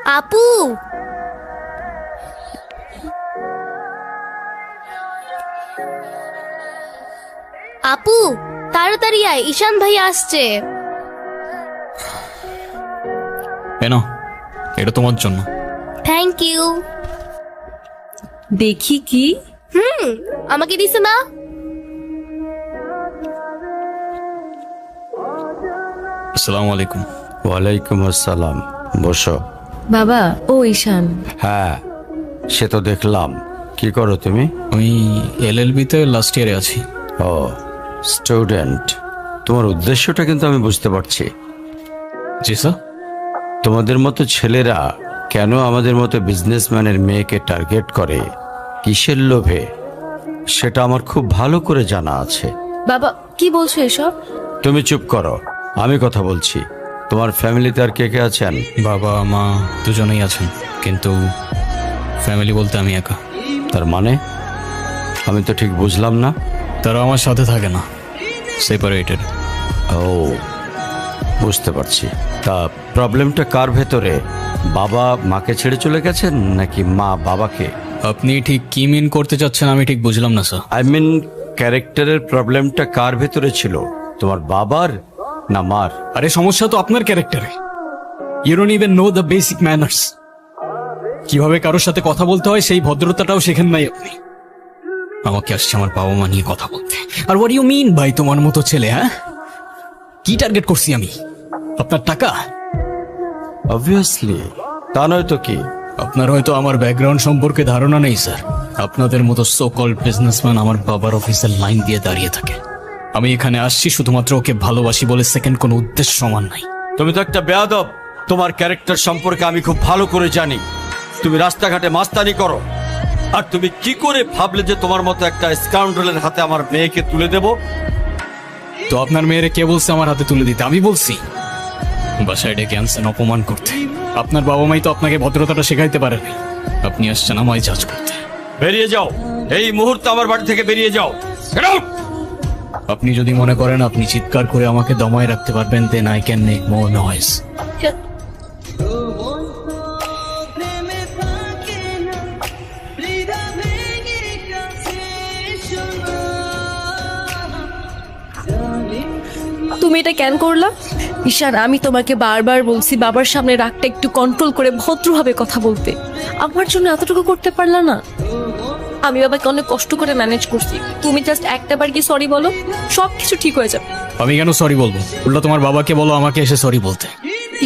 আপু, আপু তাড়াতাড়ি আয়, ঈশান ভাই আসছে। এনো, এটা তোমার জন্য। Thank you. দেখি কি? আমাকে দিছে না? আসসালামু আলাইকুম। ওয়ালাইকুম আসসালাম, বসো। বাবা, ও ঈশান। হ্যাঁ, সে তো দেখলাম। কি করো তুমি? আমি এলএলবি-তে লাস্ট ইয়ারে আছি। ও, স্টুডেন্ট। তোমার উদ্দেশ্যটা কিন্তু আমি বুঝতে পারছি। জি স্যার। তোমাদের মতো ছেলেরা কেন আমাদের মতো বিজনেসম্যানের মেয়েকে টার্গেট করে, কিসের লোভে, সেটা আমার খুব ভালো করে জানা আছে। বাবা, কি বলছো এসব? তুমি চুপ করো, আমি কথা বলছি। তোমার ফ্যামিলিতে আর কে কে আছেন? বাবা মা দুজনেই আছেন, কিন্তু ফ্যামিলি বলতে আমি একা। তার মানে আমি তো ঠিক বুঝলাম না। তারা আমার সাথে থাকে না, সেপারেটেড। ও, বুঝতে পারছি। তা প্রবলেমটা কার ভেতরে? বাবা মাকে ছেড়ে চলে গেছেন নাকি মা বাবাকে? আপনি ঠিক কি মিন করতে চাচ্ছেন আমি ঠিক বুঝলাম না স্যার। আই মিন, ক্যারেক্টারের প্রবলেমটা কার ভেতরে ছিল, তোমার বাবার না মার? আরে সমস্যা তো আপনার ক্যারেক্টারে। You don't even know the basic manners. কিভাবে কারোর সাথে কথা বলতে হয় সেই ভদ্রতাটাও শেখেন নাই আপনি। আমাকে আসছে আমার বাবা মা নিয়ে কথা বলতে। আর হোয়াট ইউ মিন ভাই, তোমার মতো ছেলে? হ্যাঁ, কি টার্গেট করছি আমি? আপনার টাকা? অবভিয়াসলি, তা নয় তো কি? আপনার হয়তো আমার ব্যাকগ্রাউন্ড সম্পর্কে ধারণা নেই স্যার। আপনাদের মতো সো কল্ড বিজনেসম্যান আমার বাবার অফিসের লাইন দিয়ে দাঁড়িয়ে থাকে। আমি এখানে আসছি শুধুমাত্র ওকে ভালোবাসি বলে, সেকেন্ড কোনো উদ্দেশ্য সমান নাই। তুমি তো একটা বেয়াদব। তোমার ক্যারেক্টার সম্পর্কে আমি খুব ভালো করে জানি। তুমি রাস্তাঘাটে মাস্তানি করো, আর তুমি কি করে ভাবলে যে তোমার মতো একটা স্কাউন্ডারের হাতে আমার মেয়েকে তুলে দেব? তো আপনার মেয়েরে কে বলছে আমার হাতে তুলে দিতে? আমি বলছি? বাসায় ডেকে আনছেন অপমান করতে। আপনার বাবা মাই তো আপনাকে ভদ্রতাটা শেখাইতে পারেনি। আপনি আসছেন আমায় জাজ করতে। বেরিয়ে যাও, এই মুহূর্তে আমার বাড়ি থেকে বেরিয়ে যাও। Get out! আপনি যদি মনে করেন আপনি চিৎকার করে আমাকে দমায় রাখতে পারবেন, then I can make more noise. তুমি এটা কেন করলা? ঈশান, আমি তোমাকে বারবার বলছি বাবার সামনে রাগটা একটু কন্ট্রোল করে ভদ্রভাবে কথা বলতে। আমার জন্য এতটুকু করতে পারলা না? আমি বাবাকে অনেক কষ্ট করে ম্যানেজ করছি। তুমি জাস্ট একটা বার কি সরি বলো, সব কিছু ঠিক হয়ে যাবে। আমি কেন সরি বলবো? উল্টা তোমার বাবাকে বলো আমাকে এসে সরি বলতে।